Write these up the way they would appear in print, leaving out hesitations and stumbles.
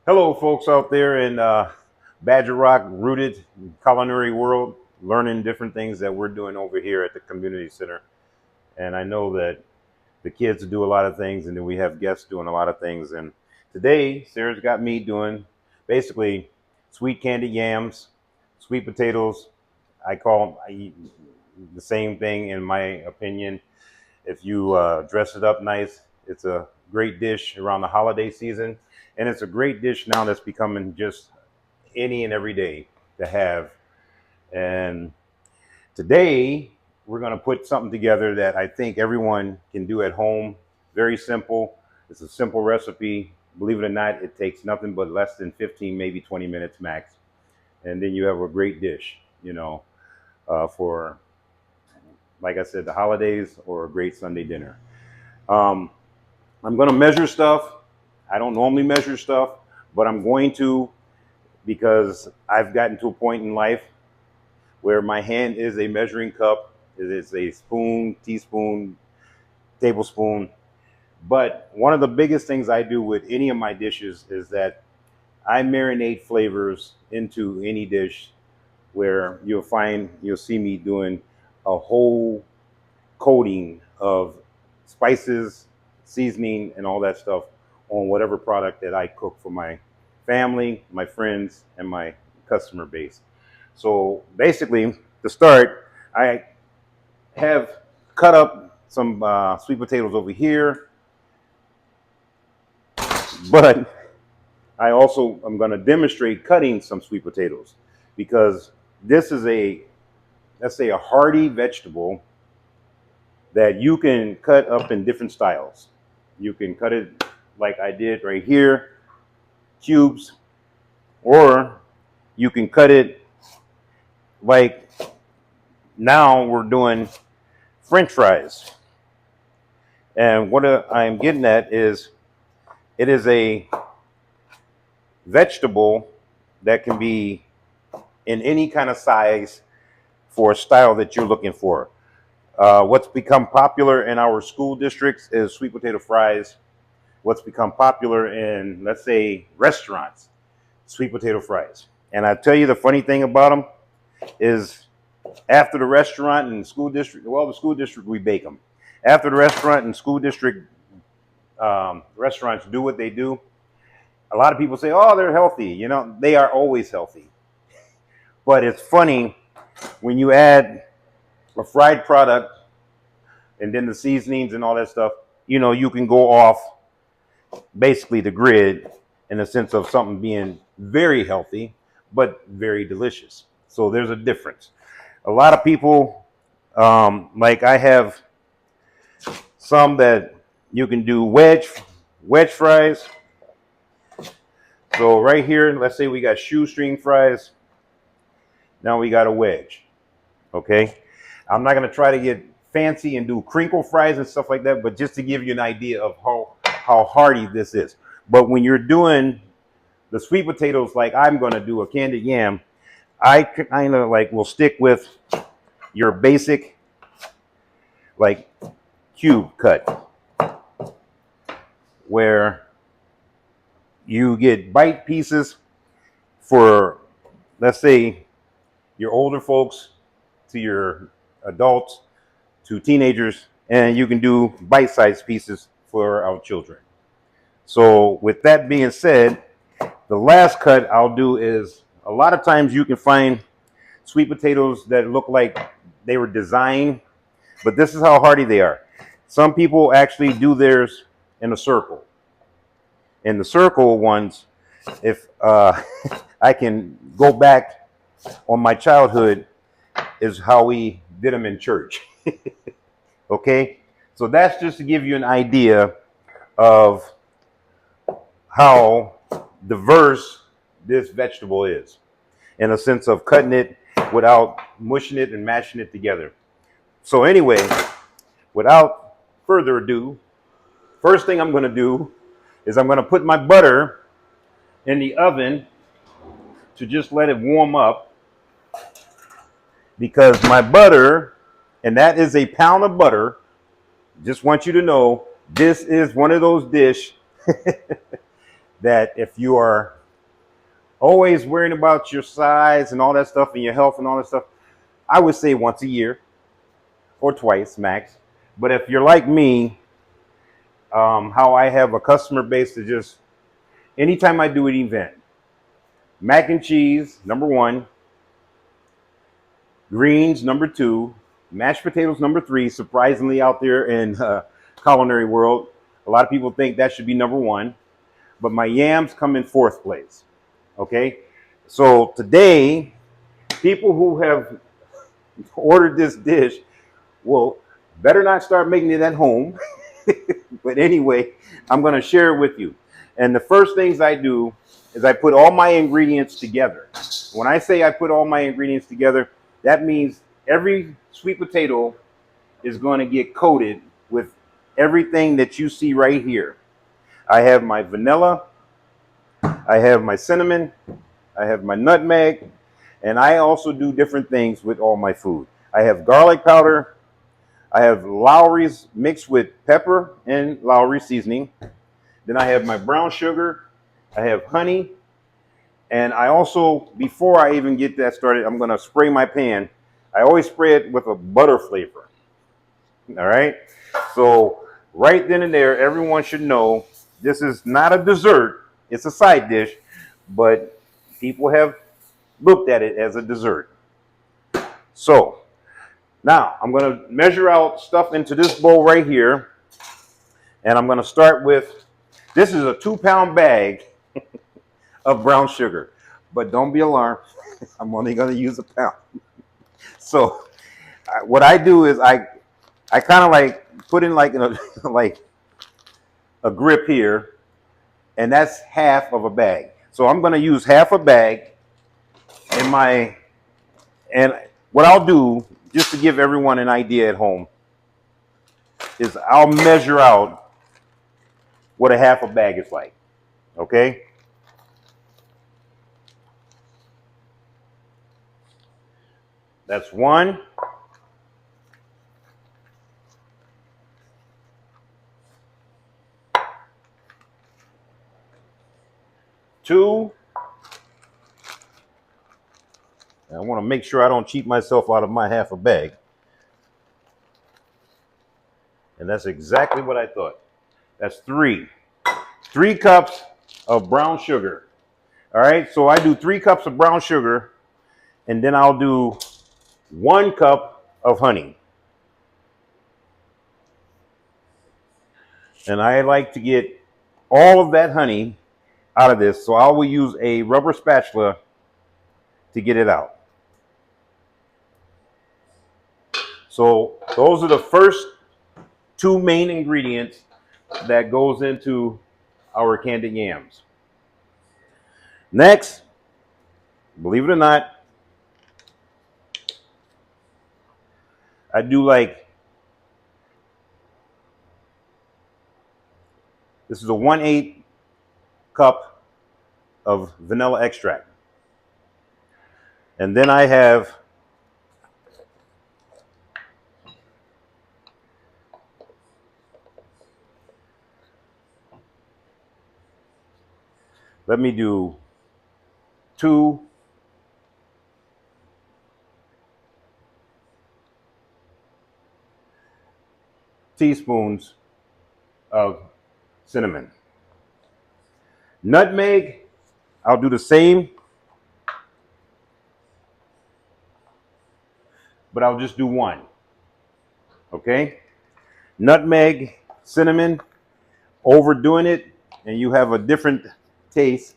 Hello, folks out there in Badger Rock, rooted culinary world, learning different things that we're doing over here at the community center. And I know that the kids do a lot of things, and then we have guests doing a lot of things. And today, Sarah's got me doing basically sweet candied yams, sweet potatoes. I eat the same thing in my opinion. If you dress it up nice, it's a great dish around the holiday season. And it's a great dish now that's becoming just any and every day to have. And today, we're going to put something together that I think everyone can do at home. Very simple. It's a simple recipe. Believe it or not, it takes nothing but less than 15, maybe 20 minutes max. And then you have a great dish, for, like I said, the holidays or a great Sunday dinner. Um, I'm going to measure stuff. I don't normally measure stuff, but I'm going to because I've gotten to a point in life where my hand is a measuring cup. It is a spoon, teaspoon, tablespoon. But one of the biggest things I do with any of my dishes is that I marinate flavors into any dish where you'll see me doing a whole coating of spices, seasoning, and all that stuff on whatever product that I cook for my family, my friends, and my customer base. So basically, to start, I have cut up some sweet potatoes over here, but I also am going to demonstrate cutting some sweet potatoes because this is let's say, a hearty vegetable that you can cut up in different styles. You can cut it like I did right here, cubes, or you can cut it like now we're doing French fries. And what I'm getting at is it is a vegetable that can be in any kind of size for a style that you're looking for. What's become popular in our school districts is sweet potato fries. What's become popular in, let's say, restaurants, sweet potato fries. And I tell you the funny thing about them is after the restaurant and school district, well, the school district, we bake them. After the restaurant and school district restaurants do what they do, a lot of people say, oh, they're healthy. They are always healthy. But it's funny when you add a fried product and then the seasonings and all that stuff, you can go off basically the grid in the sense of something being very healthy, but very delicious. So there's a difference. A lot of people, like I have some that you can do wedge fries. So right here, let's say we got shoestring fries. Now we got a wedge. Okay. I'm not going to try to get fancy and do crinkle fries and stuff like that, but just to give you an idea of how hearty this is. But when you're doing the sweet potatoes, like I'm going to do a candied yam, I kind of like will stick with your basic like cube cut where you get bite pieces for, let's say, your older folks to your adults to teenagers, and you can do bite-sized pieces for our children. So with that being said, the last cut I'll do is a lot of times you can find sweet potatoes that look like they were designed, but this is how hearty they are. Some people actually do theirs in a circle. In the circle ones, if I can go back on my childhood, is how we did them in church. Okay? So that's just to give you an idea of how diverse this vegetable is in a sense of cutting it without mushing it and mashing it together. So anyway, without further ado, first thing I'm going to do is I'm going to put my butter in the oven to just let it warm up, because my butter, and that is a pound of butter, just want you to know this is one of those dish that if you are always worrying about your size and all that stuff and your health and all that stuff, I would say once a year or twice max. But if you're like me, how I have a customer base to just anytime I do an event, mac and cheese, number one, greens, number two, mashed potatoes, number three. Surprisingly, out there in culinary world, a lot of people think that should be number one, but my yams come in fourth place. Okay, so today, people who have ordered this dish will better not start making it at home. But anyway, I'm going to share it with you. And the first things I do is I put all my ingredients together. When I say I put all my ingredients together, that means every sweet potato is going to get coated with everything that you see right here. I have my vanilla, I have my cinnamon, I have my nutmeg, and I also do different things with all my food. I have garlic powder, I have Lowry's mixed with pepper and Lowry seasoning. Then I have my brown sugar, I have honey, and I also, before I even get that started, I'm gonna spray my pan. I always spray it with a butter flavor. All right? So right then and there, everyone should know this is not a dessert, it's a side dish, but people have looked at it as a dessert. So now I'm going to measure out stuff into this bowl right here, and I'm going to start with, this is a 2-pound bag of brown sugar, but don't be alarmed, I'm only going to use a pound. So what I do is I kind of like put in like like a grip here, and that's half of a bag. So I'm going to use half a bag in my, and what I'll do, just to give everyone an idea at home, is I'll measure out what a half a bag is like. Okay? That's 1. 2. I want to make sure I don't cheat myself out of my half a bag. And that's exactly what I thought. That's 3. 3 cups of brown sugar. All right, so I do 3 cups of brown sugar, and then I'll do 1 cup of honey. And I like to get all of that honey out of this, so I will use a rubber spatula to get it out. So those are the first 2 main ingredients that goes into our candied yams. Next, believe it or not, I do like, this is a 1/8 cup of vanilla extract. And then I have let me do 2 teaspoons of cinnamon. Nutmeg, I'll do the same, but I'll just do 1. Okay? Nutmeg, cinnamon, overdoing it, and you have a different taste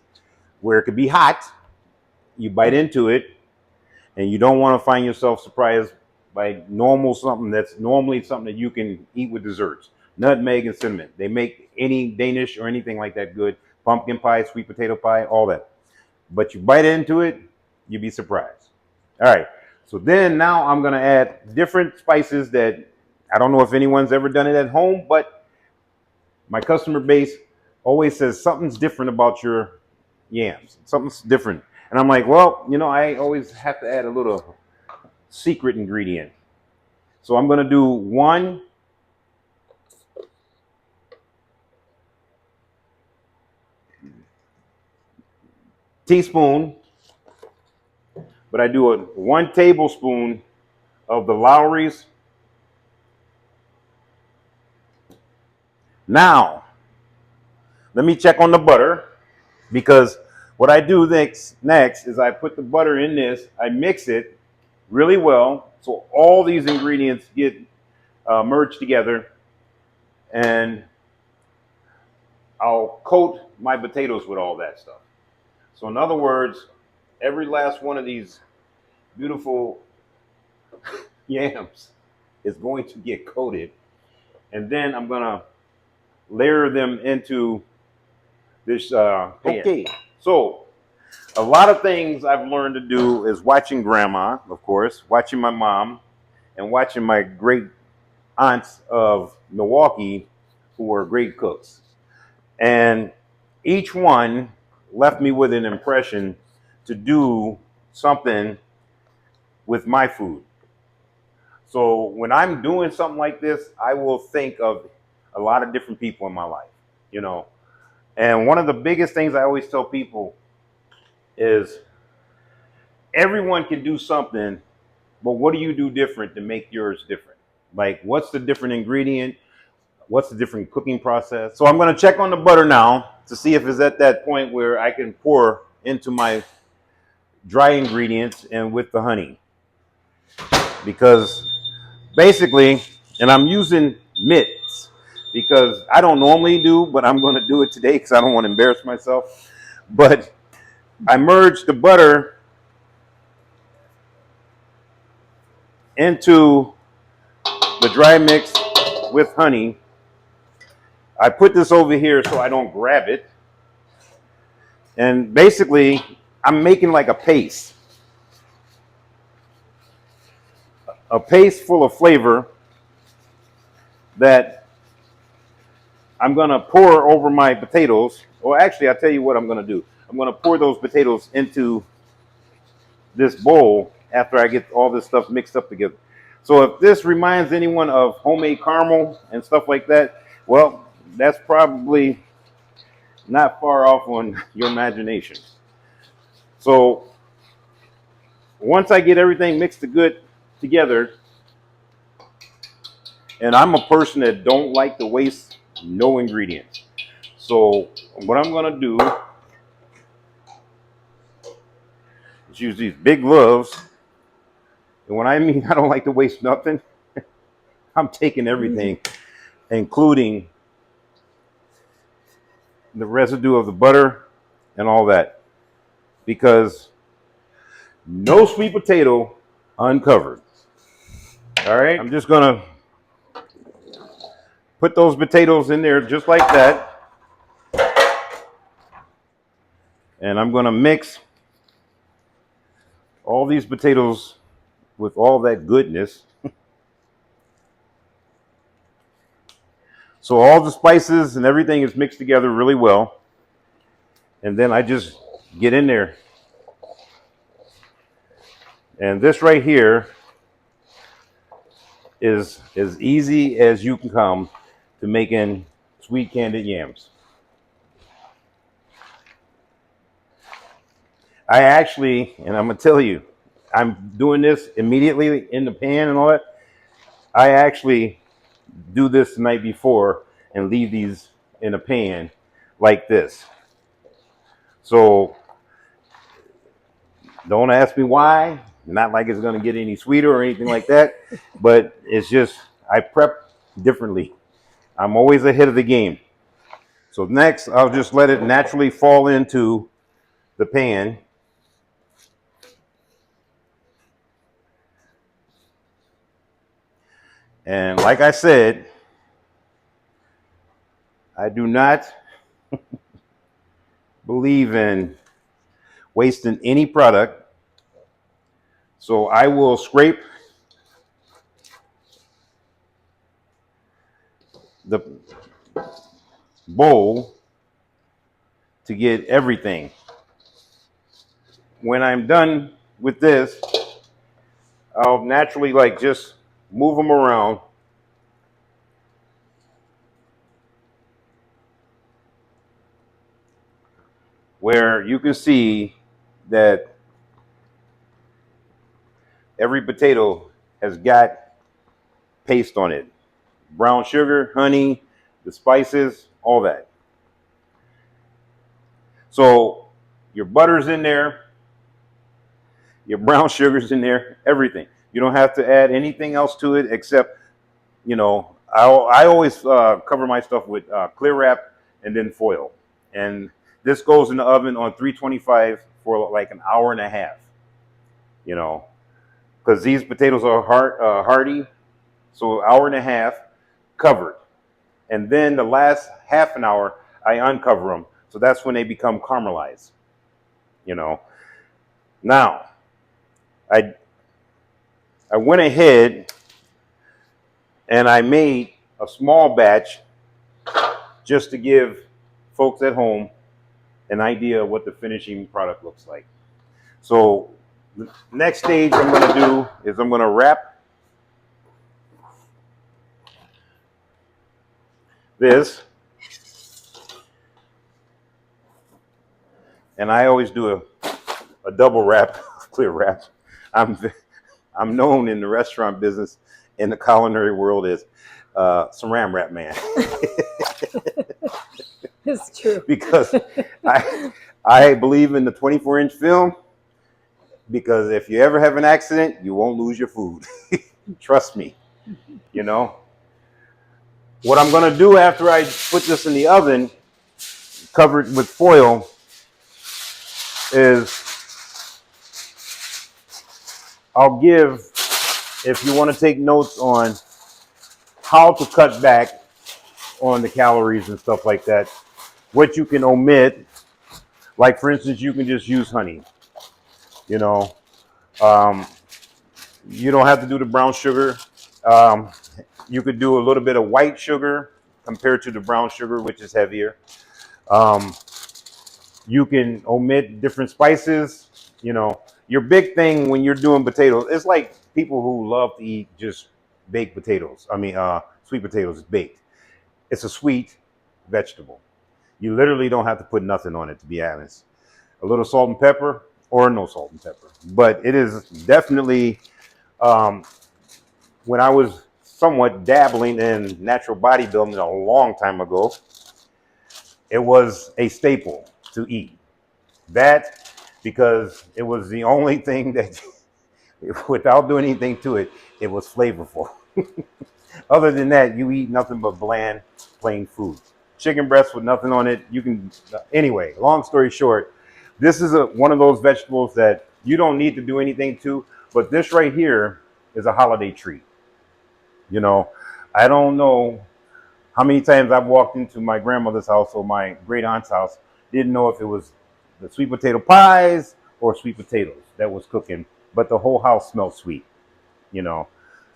where it could be hot. You bite into it, and you don't want to find yourself surprised by something that's normally something that you can eat with desserts. Nutmeg and cinnamon. They make any Danish or anything like that good. Pumpkin pie, sweet potato pie, all that. But you bite into it, you'd be surprised. All right. So then now I'm going to add different spices that I don't know if anyone's ever done it at home, but my customer base always says something's different about your yams. Something's different. And I'm like, well, I always have to add a little secret ingredient. So I'm going to do 1 teaspoon, but I do 1 tablespoon of the Lowry's. Now, let me check on the butter, because what I do next is I put the butter in this, I mix it really well so all these ingredients get merged together, and I'll coat my potatoes with all that stuff. So in other words, every last one of these beautiful yams is going to get coated, and then I'm gonna layer them into this pan. Okay, so a lot of things I've learned to do is watching grandma, of course, watching my mom, and watching my great aunts of Milwaukee who are great cooks. And each one left me with an impression to do something with my food. So when I'm doing something like this, I will think of a lot of different people in my life, you know. And one of the biggest things I always tell people is everyone can do something, but what do you do different to make yours different? Like, what's the different ingredient? What's the different cooking process? So I'm going to check on the butter now to see if it's at that point where I can pour into my dry ingredients and with the honey. Because basically, and I'm using mitts because I don't normally do, but I'm going to do it today because I don't want to embarrass myself. But I merged the butter into the dry mix with honey. I put this over here so I don't grab it. And basically, I'm making like a paste full of flavor that I'm going to pour over my potatoes. Well, actually, I'll tell you what I'm going to do. I'm going to pour those potatoes into this bowl after I get all this stuff mixed up together. So if this reminds anyone of homemade caramel and stuff like that, well, that's probably not far off on your imagination. So once I get everything mixed together, and I'm a person that don't like to waste no ingredients. So what I'm gonna do is use these big gloves. And when I mean I don't like to waste nothing, I'm taking everything, including the residue of the butter and all that, because no sweet potato uncovered. All right, I'm just gonna put those potatoes in there just like that, and I'm gonna mix all these potatoes with all that goodness. So all the spices and everything is mixed together really well. And then I just get in there. And this right here is as easy as you can come to making sweet candied yams. I actually, and I'm going to tell you, I'm doing this immediately in the pan and all that. I actually do this the night before and leave these in a pan like this. So don't ask me why. Not like it's going to get any sweeter or anything like that, but it's just I prep differently. I'm always ahead of the game. So next, I'll just let it naturally fall into the pan. And like I said, I do not believe in wasting any product. So I will scrape the bowl to get everything. When I'm done with this, I'll naturally like just move them around. where you can see that every potato has got paste on it. Brown sugar, honey, the spices, all that. So your butter's in there, your brown sugar's in there, everything. You don't have to add anything else to it except, I always cover my stuff with clear wrap and then foil. And this goes in the oven on 325 for like an hour and a half, because these potatoes are hardy. So an hour and a half covered. And then the last half an hour, I uncover them. So that's when they become caramelized, Now, I went ahead and I made a small batch just to give folks at home an idea of what the finishing product looks like. So the next stage I'm going to do is I'm going to wrap this, and I always do a double wrap, clear wrap. I'm known in the restaurant business, in the culinary world, as Saran Wrap man. It's true. Because I believe in the 24-inch film, because if you ever have an accident, you won't lose your food. Trust me, What I'm going to do after I put this in the oven, covered with foil, is I'll give, if you want to take notes on how to cut back on the calories and stuff like that, what you can omit. Like, for instance, you can just use honey. You don't have to do the brown sugar. You could do a little bit of white sugar compared to the brown sugar, which is heavier. You can omit different spices. Your big thing when you're doing potatoes, it's like people who love to eat just baked potatoes. Sweet potatoes is baked. It's a sweet vegetable. You literally don't have to put nothing on it, to be honest. A little salt and pepper, or no salt and pepper. But it is definitely, when I was somewhat dabbling in natural bodybuilding a long time ago, it was a staple to eat. That, because it was the only thing that, without doing anything to it, it was flavorful. Other than that, you eat nothing but bland, plain food. Chicken breast with nothing on it. Anyway, long story short, this is one of those vegetables that you don't need to do anything to, but this right here is a holiday treat. I don't know how many times I've walked into my grandmother's house or my great aunt's house, didn't know if it was the sweet potato pies or sweet potatoes that was cooking, but the whole house smelled sweet,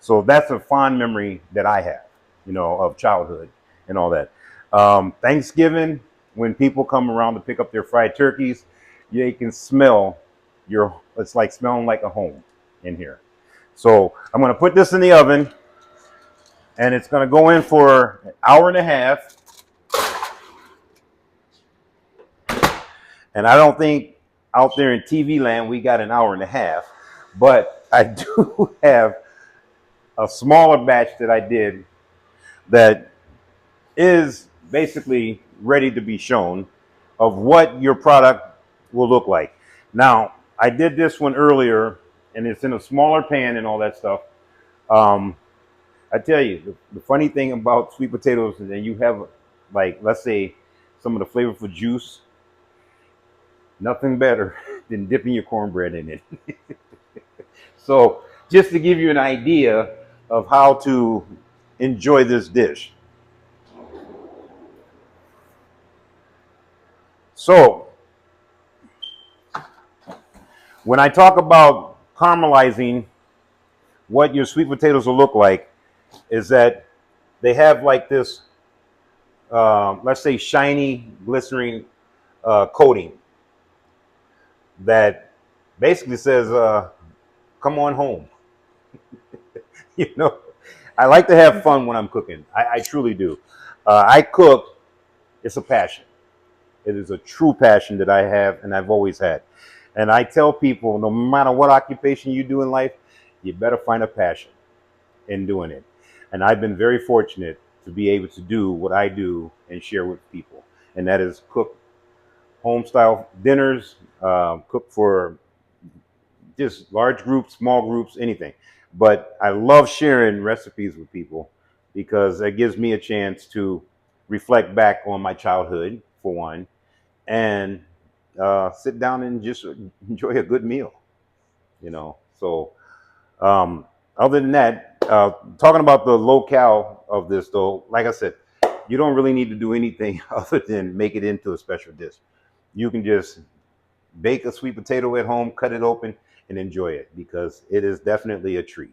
So that's a fond memory that I have, of childhood and all that. Thanksgiving, when people come around to pick up their fried turkeys, they can smell it's like smelling like a home in here. So I'm going to put this in the oven, and it's going to go in for an hour and a half. And I don't think out there in TV land we got an hour and a half, but I do have a smaller batch that I did that is basically ready to be shown of what your product will look like. Now, I did this one earlier, and it's in a smaller pan and all that stuff. I tell you, the funny thing about sweet potatoes is that you have, like, let's say, some of the flavorful juice. Nothing better than dipping your cornbread in it. So, just to give you an idea of how to enjoy this dish. So, when I talk about caramelizing, what your sweet potatoes will look like is that they have like this, let's say, shiny, glistening coating that basically says, come on home. I like to have fun when I'm cooking. I truly do. I cook, it's a passion. It is a true passion that I have and I've always had. And I tell people, no matter what occupation you do in life, you better find a passion in doing it. And I've been very fortunate to be able to do what I do and share with people. And that is cook home style dinners, cook for just large groups, small groups, anything. But I love sharing recipes with people because it gives me a chance to reflect back on my childhood, for one, and sit down and just enjoy a good meal, you know. So, um, other than that, talking about the locale of this, though, like I said, you don't really need to do anything other than make it into a special dish. You can just bake a sweet potato at home, cut it open, and enjoy it because it is definitely a treat.